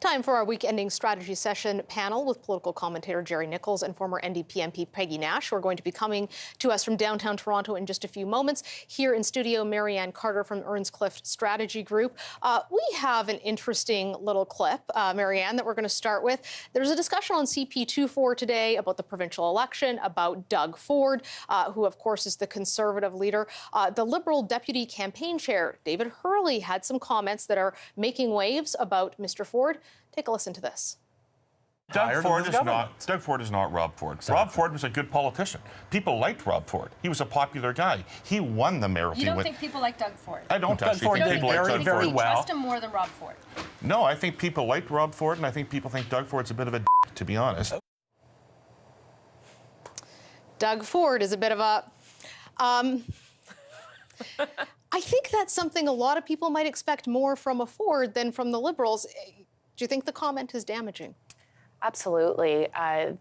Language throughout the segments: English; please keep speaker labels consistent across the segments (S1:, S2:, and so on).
S1: Time for our week-ending strategy session panel with political commentator Jerry Nichols and former NDP MP Peggy Nash, who are going to be coming to us from downtown Toronto in just a few moments. Here in studio, Marianne Carter from Earnscliffe Strategy Group. We have an interesting little clip, Marianne, that we're going to start with. There's a discussion on CP24 today about the provincial election, about Doug Ford, who, of course, is the Conservative leader. The Liberal Deputy Campaign Chair, David Hurley, had some comments that are making waves about Mr. Ford. Take a listen to this.
S2: Doug Ford is not Rob Ford. Exactly. Rob Ford was a good politician. People liked Rob Ford. He was a popular guy. He won the mayoralty.
S3: You don't think people like Doug Ford?
S2: I don't actually think people like Doug Ford.
S3: Very well. Trust him more than Rob Ford?
S2: No, I think people liked Rob Ford, and I think people think Doug Ford's a bit of a to be honest.
S1: Doug Ford is a bit of a... I think that's something a lot of people might expect more from a Ford than from the Liberals. Do you think the comment is damaging?
S4: Absolutely. I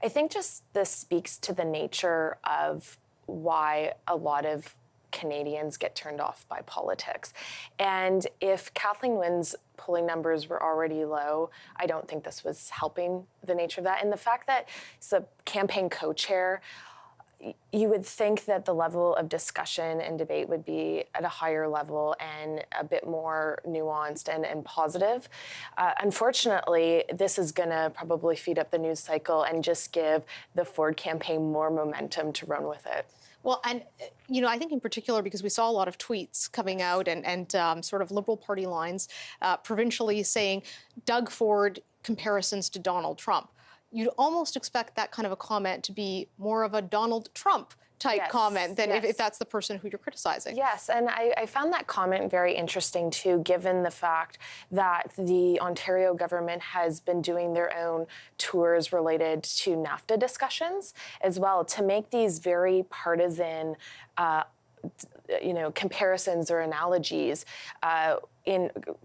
S4: think just this speaks to the nature of why a lot of Canadians get turned off by politics. And if Kathlyeen Wynne's polling numbers were already low, I don't think this was helping the nature of that. And the fact that it's a campaign co-chair, you would think that the level of discussion and debate would be at a higher level and a bit more nuanced and positive. Unfortunately, this is going to probably feed up the news cycle and just give the Ford campaign more momentum to run with it.
S1: Well, and, you know, I think in particular because we saw a lot of tweets coming out and sort of Liberal Party lines provincially saying Doug Ford comparisons to Donald Trump. You'd almost expect that kind of a comment to be more of a Donald Trump type comment than if that's the person who you're criticizing.
S4: Yes, and I found that comment very interesting, too, given the fact that the Ontario government has been doing their own tours related to NAFTA discussions as well to make these very partisan comparisons or analogies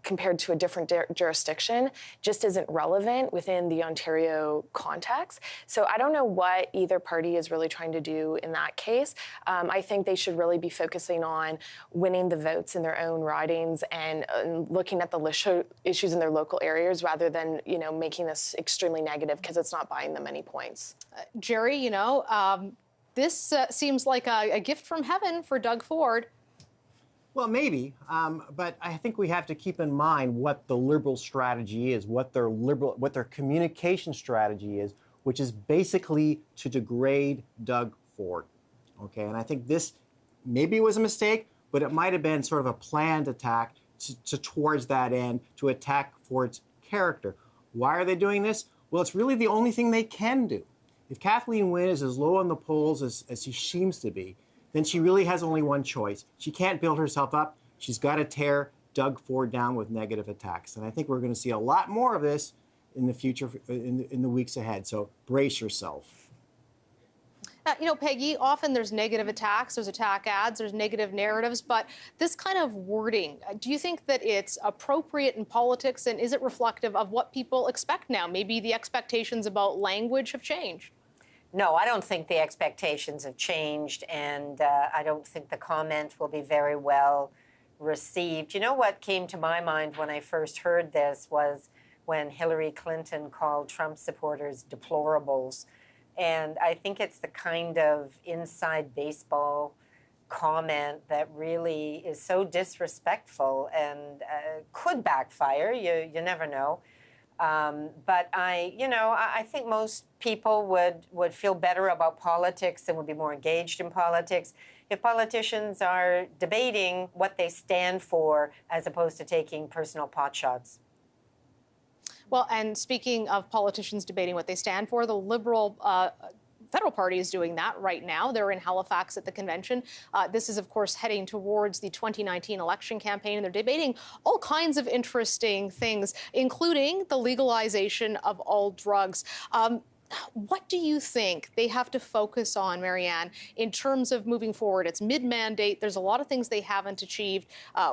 S4: compared to a different jurisdiction just isn't relevant within the Ontario context. So I don't know what either party is really trying to do in that case. I think they should really be focusing on winning the votes in their own ridings and looking at the issues in their local areas rather than, making this extremely negative because it's not buying them any points.
S1: Jerry, this seems like a gift from heaven for Doug Ford.
S5: Well, maybe, but I think we have to keep in mind what the Liberal strategy is, what their communication strategy is, which is basically to degrade Doug Ford. Okay, and I think this maybe was a mistake, but it might have been sort of a planned attack towards that end to attack Ford's character. Why are they doing this? Well, it's really the only thing they can do. If Kathlyeen Wynne is as low on the polls as she seems to be, then she really has only one choice. She can't build herself up. She's got to tear Doug Ford down with negative attacks. And I think we're going to see a lot more of this in the future, in the weeks ahead. So brace yourself.
S1: Peggy, often there's negative attacks, there's attack ads, there's negative narratives, but this kind of wording, do you think that it's appropriate in politics, and is it reflective of what people expect now? Maybe the expectations about language have changed.
S6: No, I don't think the expectations have changed, and I don't think the comment will be very well received. You know what came to my mind when I first heard this was when Hillary Clinton called Trump supporters deplorables. And I think it's the kind of inside baseball comment that really is so disrespectful and could backfire. You never know. But I think most people would feel better about politics and would be more engaged in politics if politicians are debating what they stand for as opposed to taking personal potshots.
S1: Well, and speaking of politicians debating what they stand for, the Liberal Federal Party is doing that right now. They're in Halifax at the convention. This is, of course, heading towards the 2019 election campaign, and they're debating all kinds of interesting things, including the legalization of all drugs. What do you think they have to focus on, Marianne, in terms of moving forward? It's mid-mandate. There's a lot of things they haven't achieved.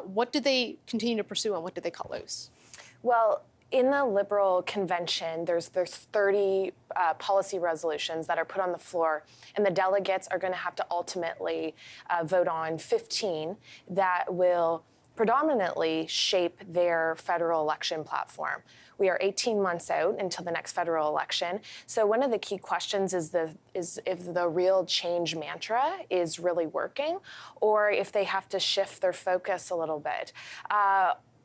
S1: What do they continue to pursue, and what do they cut loose?
S4: Well, in the Liberal convention, there's 30 policy resolutions that are put on the floor, and the delegates are going to have to ultimately vote on 15 that will predominantly shape their federal election platform. We are 18 months out until the next federal election. So one of the key questions is if the real change mantra is really working, or if they have to shift their focus a little bit.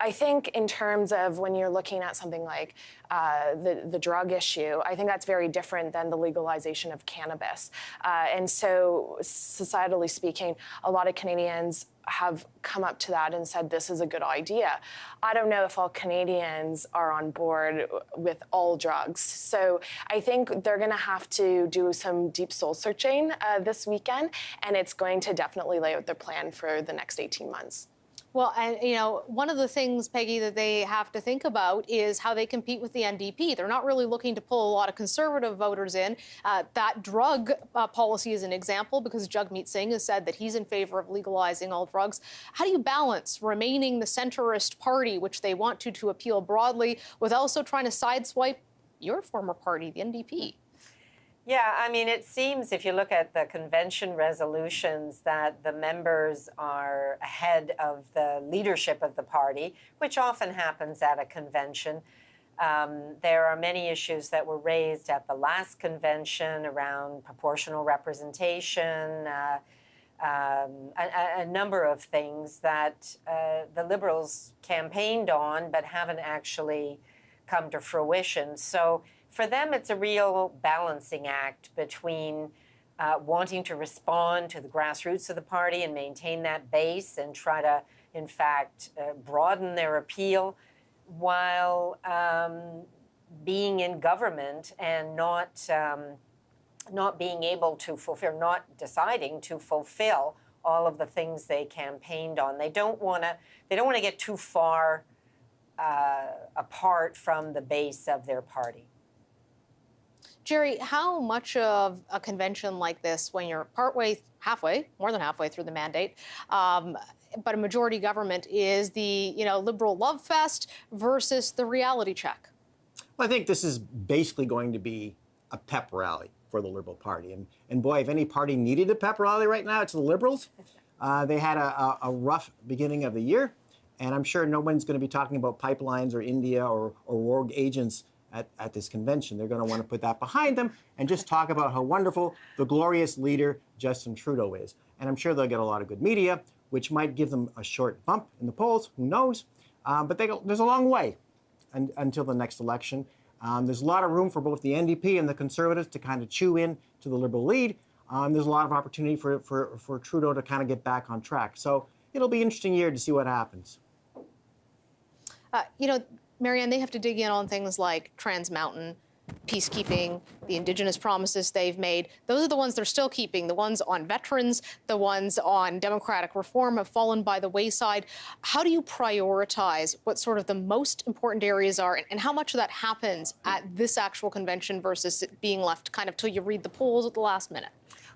S4: I think in terms of when you're looking at something like the drug issue, I think that's very different than the legalization of cannabis. And so societally speaking, a lot of Canadians have come up to that and said this is a good idea. I don't know if all Canadians are on board with all drugs. So I think they're going to have to do some deep soul searching this weekend, and it's going to definitely lay out their plan for the next 18 months.
S1: Well, and, you know, one of the things, Peggy, that they have to think about is how they compete with the NDP. They're not really looking to pull a lot of Conservative voters in. That drug policy is an example, because Jagmeet Singh has said that he's in favor of legalizing all drugs. How do you balance remaining the centrist party, which they want to appeal broadly, with also trying to sideswipe your former party, the NDP?
S6: Yeah, I mean, it seems if you look at the convention resolutions that the members are ahead of the leadership of the party, which often happens at a convention. There are many issues that were raised at the last convention around proportional representation, a number of things that the Liberals campaigned on but haven't actually come to fruition. So for them, it's a real balancing act between wanting to respond to the grassroots of the party and maintain that base and try to, in fact, broaden their appeal while being in government and not being able to fulfill, not deciding to fulfill all of the things they campaigned on. They don't want to get too far apart from the base of their party.
S1: Jerry, how much of a convention like this, when you're more than halfway through the mandate, but a majority government, is the Liberal love fest versus the reality check?
S5: Well, I think this is basically going to be a pep rally for the Liberal Party. And boy, if any party needed a pep rally right now, it's the Liberals. They had a rough beginning of the year, and I'm sure no one's going to be talking about pipelines or India or rogue agents at this convention. They're going to want to put that behind them and just talk about how wonderful the glorious leader Justin Trudeau is. And I'm sure they'll get a lot of good media, which might give them a short bump in the polls. Who knows? But there's a long way until the next election. There's a lot of room for both the NDP and the Conservatives to kind of chew in to the Liberal lead. There's a lot of opportunity for Trudeau to kind of get back on track. So it'll be an interesting year to see what happens.
S1: Marianne, they have to dig in on things like Trans Mountain, peacekeeping, the Indigenous promises they've made. Those are the ones they're still keeping. The ones on veterans, the ones on democratic reform have fallen by the wayside. How do you prioritize what sort of the most important areas are, and how much of that happens at this actual convention versus it being left kind of till you read the polls at the last minute?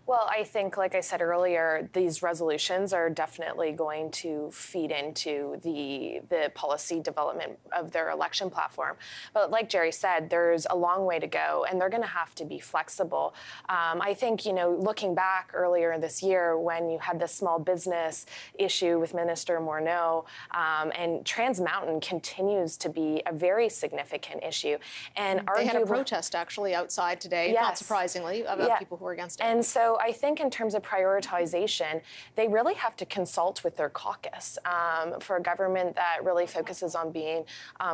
S4: Well, I think, like I said earlier, these resolutions are definitely going to feed into the policy development of their election platform. But like Jerry said, there's a long way to go, and they're going to have to be flexible. I think, looking back earlier this year when you had the small business issue with Minister Morneau, and Trans Mountain continues to be a very significant issue. And
S1: they had a protest actually outside today,
S4: yes,
S1: not surprisingly, about people who are against it.
S4: And so I think in terms of prioritization, they really have to consult with their caucus. For a government that really focuses on being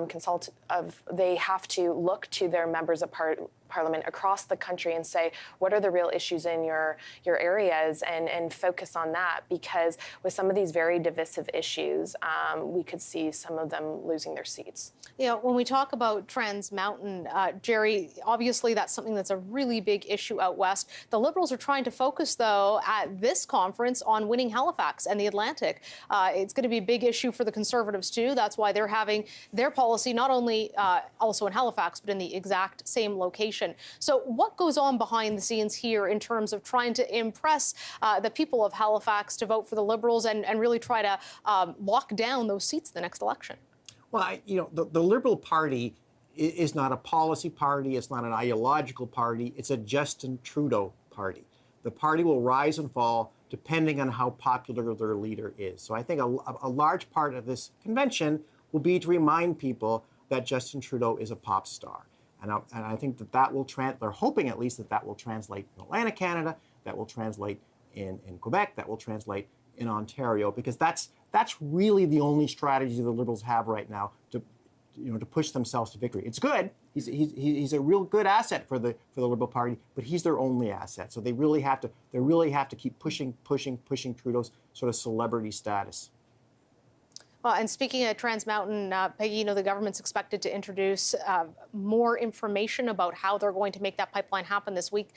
S4: consultative, they have to look to their members of Parliament across the country and say, what are the real issues in your areas, and focus on that, because with some of these very divisive issues, we could see some of them losing their seats.
S1: When we talk about Trans Mountain, Jerry, obviously that's something that's a really big issue out west. The Liberals are trying to focus, though, at this conference on winning Halifax and the Atlantic. It's going to be a big issue for the Conservatives, too. That's why they're having their policy not only also in Halifax, but in the exact same location. So what goes on behind the scenes here in terms of trying to impress the people of Halifax to vote for the Liberals and really try to lock down those seats the next election?
S5: Well, the Liberal Party is not a policy party. It's not an ideological party. It's a Justin Trudeau party. The party will rise and fall depending on how popular their leader is. So I think a large part of this convention will be to remind people that Justin Trudeau is a pop star. And I think that will they're hoping at least that will translate in Atlantic Canada, that will translate in Quebec, that will translate in Ontario, because that's really the only strategy the Liberals have right now to push themselves to victory. It's good. He's a real good asset for the Liberal Party, but he's their only asset. So they really have to keep pushing Trudeau's sort of celebrity status.
S1: Well, and speaking of Trans Mountain, Peggy, the government's expected to introduce more information about how they're going to make that pipeline happen this week.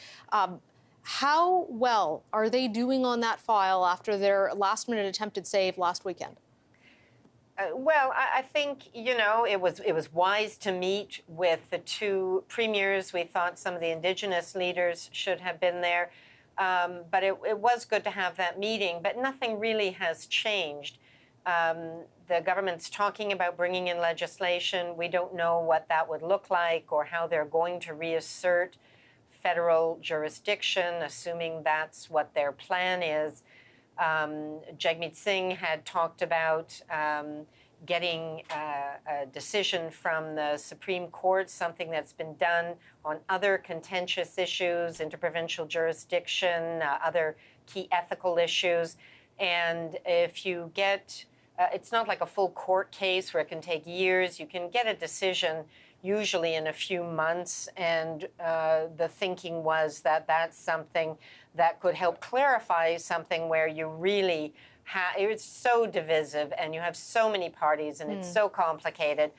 S1: How well are they doing on that file after their last-minute attempted save last weekend?
S6: Well, I think, it was wise to meet with the two premiers. We thought some of the Indigenous leaders should have been there. But it was good to have that meeting. But nothing really has changed. The government's talking about bringing in legislation. We don't know what that would look like or how they're going to reassert federal jurisdiction, assuming that's what their plan is. Jagmeet Singh had talked about getting a decision from the Supreme Court, something that's been done on other contentious issues, interprovincial jurisdiction, other key ethical issues. And if you get, it's not like a full court case where it can take years. You can get a decision usually in a few months, and the thinking was that that's something that could help clarify something where you really it's so divisive and you have so many parties and it's so complicated.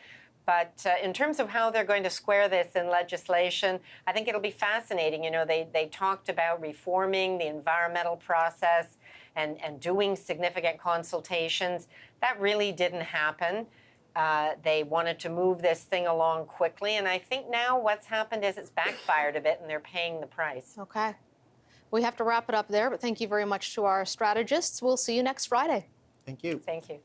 S6: But in terms of how they're going to square this in legislation, I think it'll be fascinating. They talked about reforming the environmental process and doing significant consultations. That really didn't happen. They wanted to move this thing along quickly, and I think now what's happened is it's backfired a bit and they're paying the price.
S1: Okay. We have to wrap it up there, but thank you very much to our strategists. We'll see you next Friday.
S5: Thank you.
S6: Thank you.